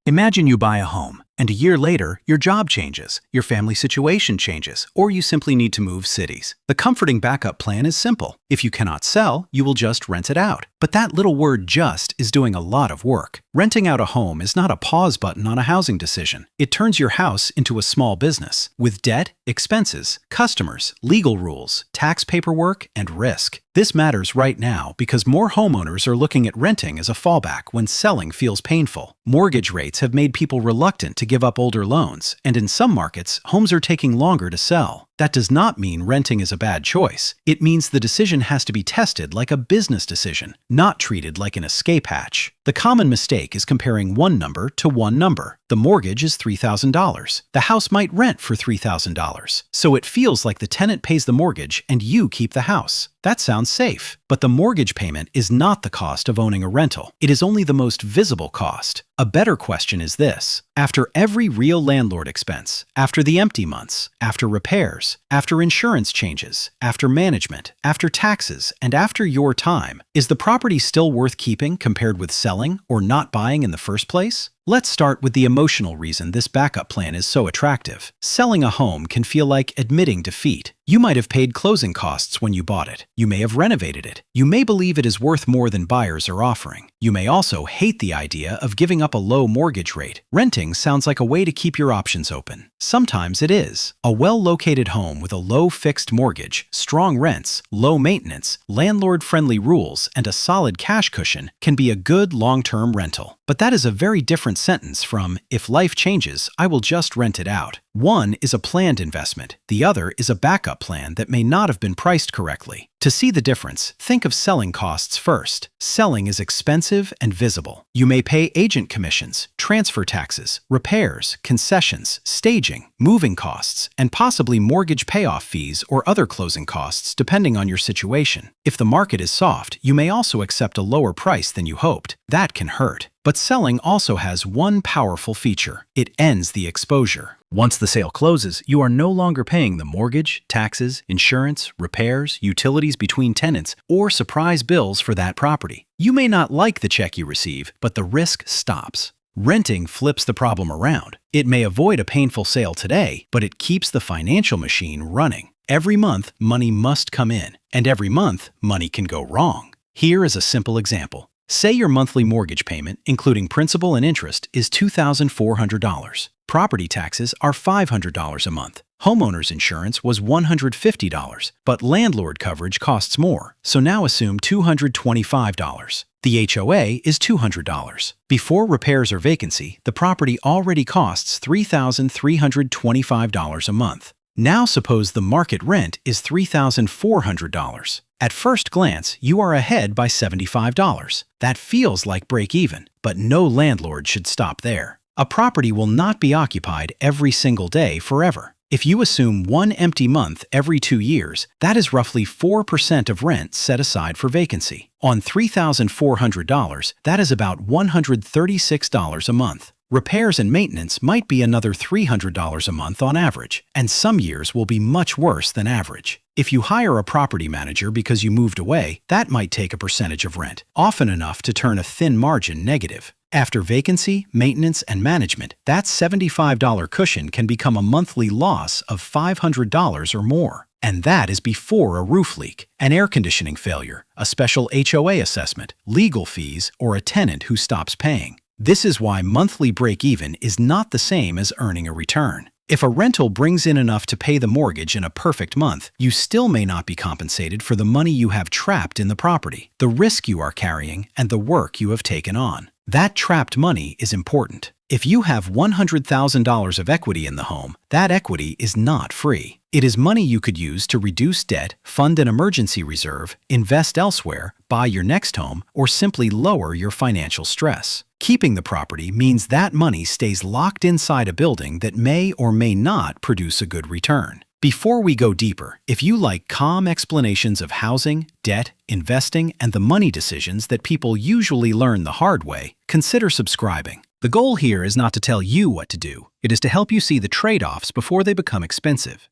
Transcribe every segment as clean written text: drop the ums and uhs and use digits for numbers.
Imagine you buy a home, and a year later, your job changes, your family situation changes, or you simply need to move cities. The comforting backup plan is simple. If you cannot sell, you will just rent it out. But that little word "just" is doing a lot of work. Renting out a home is not a pause button on a housing decision. It turns your house into a small business with debt, expenses, customers, legal rules, tax paperwork, and risk. This matters right now because more homeowners are looking at renting as a fallback when selling feels painful. Mortgage rates have made people reluctant to give up older loans, and in some markets, homes are taking longer to sell. That does not mean renting is a bad choice. It means the decision has to be tested like a business decision, not treated like an escape hatch. The common mistake is comparing one number to one number. The mortgage is $3,000. The house might rent for $3,000. So it feels like the tenant pays the mortgage and you keep the house. That sounds safe. But the mortgage payment is not the cost of owning a rental. It is only the most visible cost. A better question is this: after every real landlord expense, after the empty months, after repairs, after insurance changes, after management, after taxes, and after your time, is the property still worth keeping compared with selling or not buying in the first place? Let's start with the emotional reason this backup plan is so attractive. Selling a home can feel like admitting defeat. You might have paid closing costs when you bought it. You may have renovated it. You may believe it is worth more than buyers are offering. You may also hate the idea of giving up a low mortgage rate. Renting sounds like a way to keep your options open. Sometimes it is. A well-located home with a low fixed mortgage, strong rents, low maintenance, landlord-friendly rules, and a solid cash cushion can be a good long-term rental. But that is a very different sentence from, "If life changes, I will just rent it out." One is a planned investment. The other is a backup plan that may not have been priced correctly. To see the difference, think of selling costs first. Selling is expensive and visible. You may pay agent commissions, transfer taxes, repairs, concessions, staging, moving costs, and possibly mortgage payoff fees or other closing costs depending on your situation. If the market is soft, you may also accept a lower price than you hoped. That can hurt. But selling also has one powerful feature. It ends the exposure. Once the sale closes, you are no longer paying the mortgage, taxes, insurance, repairs, utilities between tenants, or surprise bills for that property. You may not like the check you receive, but the risk stops. Renting flips the problem around. It may avoid a painful sale today, but it keeps the financial machine running. Every month, money must come in, and every month, money can go wrong. Here is a simple example. Say your monthly mortgage payment, including principal and interest, is $2,400. Property taxes are $500 a month. Homeowner's insurance was $150, but landlord coverage costs more, so now assume $225. The HOA is $200. Before repairs or vacancy, the property already costs $3,325 a month. Now suppose the market rent is $3,400. At first glance, you are ahead by $75. That feels like break even, but no landlord should stop there. A property will not be occupied every single day forever. If you assume one empty month every 2 years, that is roughly 4% of rent set aside for vacancy. On $3,400, that is about $136 a month. Repairs and maintenance might be another $300 a month on average, and some years will be much worse than average. If you hire a property manager because you moved away, that might take a percentage of rent, often enough to turn a thin margin negative. After vacancy, maintenance, and management, that $75 cushion can become a monthly loss of $500 or more. And that is before a roof leak, an air conditioning failure, a special HOA assessment, legal fees, or a tenant who stops paying. This is why monthly break-even is not the same as earning a return. If a rental brings in enough to pay the mortgage in a perfect month, you still may not be compensated for the money you have trapped in the property, the risk you are carrying, and the work you have taken on. That trapped money is important. If you have $100,000 of equity in the home, that equity is not free. It is money you could use to reduce debt, fund an emergency reserve, invest elsewhere, buy your next home, or simply lower your financial stress. Keeping the property means that money stays locked inside a building that may or may not produce a good return. Before we go deeper, if you like calm explanations of housing, debt, investing, and the money decisions that people usually learn the hard way, consider subscribing. The goal here is not to tell you what to do. It is to help you see the trade-offs before they become expensive.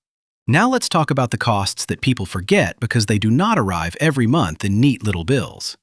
Now let's talk about the costs that people forget because they do not arrive every month in neat little bills.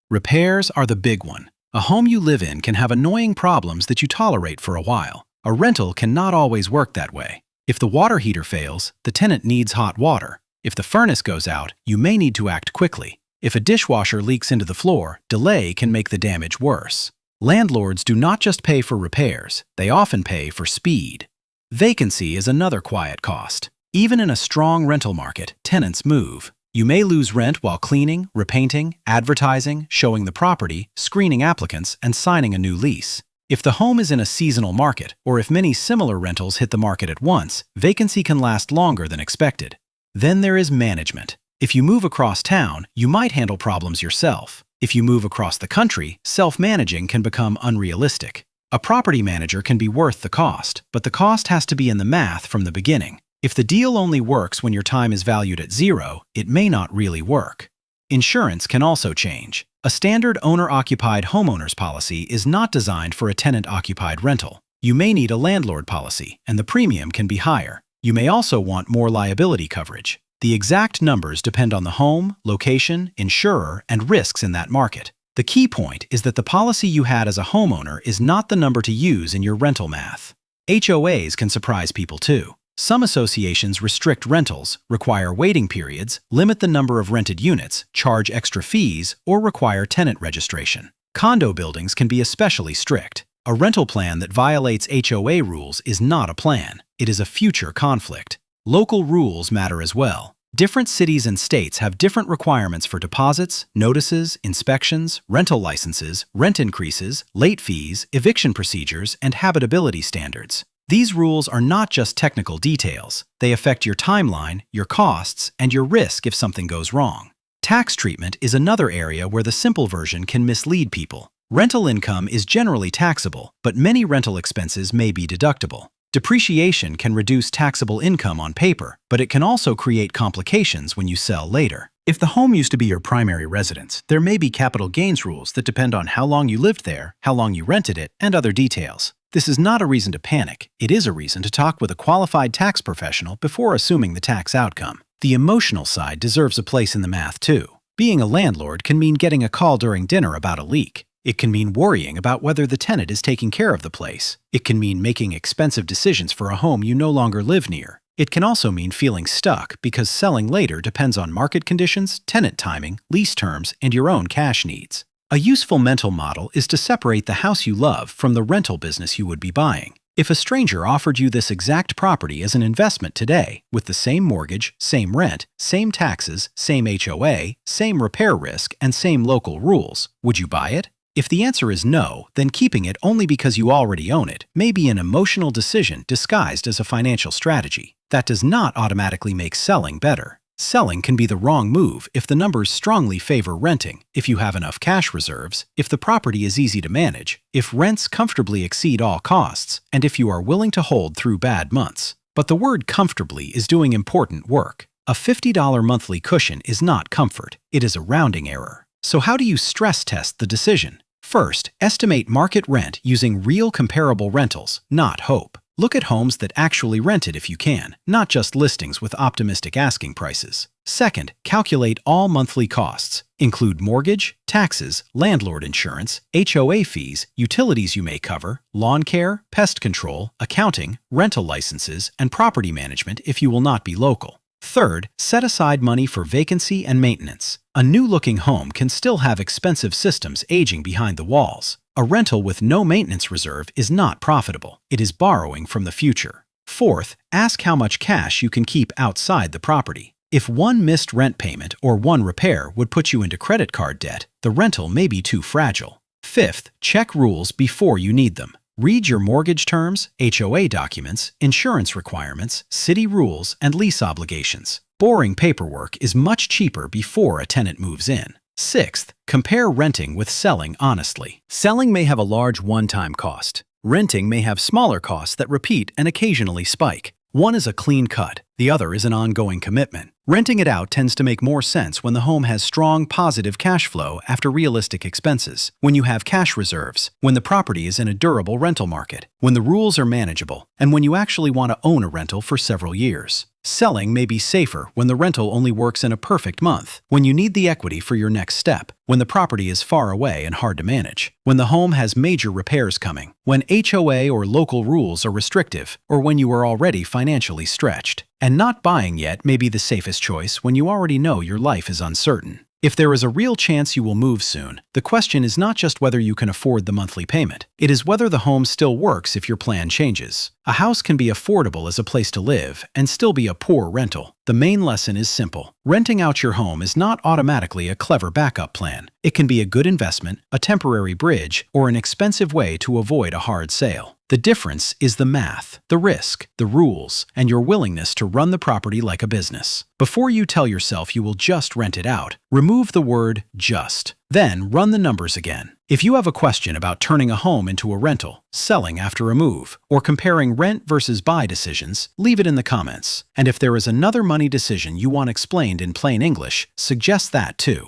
Repairs are the big one. A home you live in can have annoying problems that you tolerate for a while. A rental cannot always work that way. If the water heater fails, the tenant needs hot water. If the furnace goes out, you may need to act quickly. If a dishwasher leaks into the floor, delay can make the damage worse. Landlords do not just pay for repairs, they often pay for speed. Vacancy is another quiet cost. Even in a strong rental market, tenants move. You may lose rent while cleaning, repainting, advertising, showing the property, screening applicants, and signing a new lease. If the home is in a seasonal market, or if many similar rentals hit the market at once, vacancy can last longer than expected. Then there is management. If you move across town, you might handle problems yourself. If you move across the country, self-managing can become unrealistic. A property manager can be worth the cost, but the cost has to be in the math from the beginning. If the deal only works when your time is valued at zero, it may not really work. Insurance can also change. A standard owner-occupied homeowner's policy is not designed for a tenant-occupied rental. You may need a landlord policy, and the premium can be higher. You may also want more liability coverage. The exact numbers depend on the home, location, insurer, and risks in that market. The key point is that the policy you had as a homeowner is not the number to use in your rental math. HOAs can surprise people too. Some associations restrict rentals, require waiting periods, limit the number of rented units, charge extra fees, or require tenant registration. Condo buildings can be especially strict. A rental plan that violates HOA rules is not a plan. It is a future conflict. Local rules matter as well. Different cities and states have different requirements for deposits, notices, inspections, rental licenses, rent increases, late fees, eviction procedures, and habitability standards. These rules are not just technical details. They affect your timeline, your costs, and your risk if something goes wrong. Tax treatment is another area where the simple version can mislead people. Rental income is generally taxable, but many rental expenses may be deductible. Depreciation can reduce taxable income on paper, but it can also create complications when you sell later. If the home used to be your primary residence, there may be capital gains rules that depend on how long you lived there, how long you rented it, and other details. This is not a reason to panic. It is a reason to talk with a qualified tax professional before assuming the tax outcome. The emotional side deserves a place in the math too. Being a landlord can mean getting a call during dinner about a leak. It can mean worrying about whether the tenant is taking care of the place. It can mean making expensive decisions for a home you no longer live near. It can also mean feeling stuck because selling later depends on market conditions, tenant timing, lease terms, and your own cash needs. A useful mental model is to separate the house you love from the rental business you would be buying. If a stranger offered you this exact property as an investment today, with the same mortgage, same rent, same taxes, same HOA, same repair risk, and same local rules, would you buy it? If the answer is no, then keeping it only because you already own it may be an emotional decision disguised as a financial strategy. That does not automatically make selling better. Selling can be the wrong move if the numbers strongly favor renting, if you have enough cash reserves, if the property is easy to manage, if rents comfortably exceed all costs, and if you are willing to hold through bad months. But the word comfortably is doing important work. A $50 monthly cushion is not comfort, it is a rounding error. So how do you stress test the decision? First, estimate market rent using real comparable rentals, not hope. Look at homes that actually rented if you can, not just listings with optimistic asking prices. Second, calculate all monthly costs. Include mortgage, taxes, landlord insurance, HOA fees, utilities you may cover, lawn care, pest control, accounting, rental licenses, and property management if you will not be local. Third, set aside money for vacancy and maintenance. A new-looking home can still have expensive systems aging behind the walls. A rental with no maintenance reserve is not profitable. It is borrowing from the future. Fourth, ask how much cash you can keep outside the property. If one missed rent payment or one repair would put you into credit card debt, the rental may be too fragile. Fifth, check rules before you need them. Read your mortgage terms, HOA documents, insurance requirements, city rules, and lease obligations. Boring paperwork is much cheaper before a tenant moves in. Sixth, compare renting with selling honestly. Selling may have a large one-time cost. Renting may have smaller costs that repeat and occasionally spike. One is a clean cut, the other is an ongoing commitment. Renting it out tends to make more sense when the home has strong, positive cash flow after realistic expenses, when you have cash reserves, when the property is in a durable rental market, when the rules are manageable, and when you actually want to own a rental for several years. Selling may be safer when the rental only works in a perfect month, when you need the equity for your next step, when the property is far away and hard to manage, when the home has major repairs coming, when HOA or local rules are restrictive, or when you are already financially stretched. And not buying yet may be the safest choice when you already know your life is uncertain. If there is a real chance you will move soon, the question is not just whether you can afford the monthly payment. It is whether the home still works if your plan changes. A house can be affordable as a place to live and still be a poor rental. The main lesson is simple. Renting out your home is not automatically a clever backup plan. It can be a good investment, a temporary bridge, or an expensive way to avoid a hard sale. The difference is the math, the risk, the rules, and your willingness to run the property like a business. Before you tell yourself you will just rent it out, remove the word just. Then run the numbers again. If you have a question about turning a home into a rental, selling after a move, or comparing rent versus buy decisions, leave it in the comments. And if there is another money decision you want explained in plain English, suggest that too.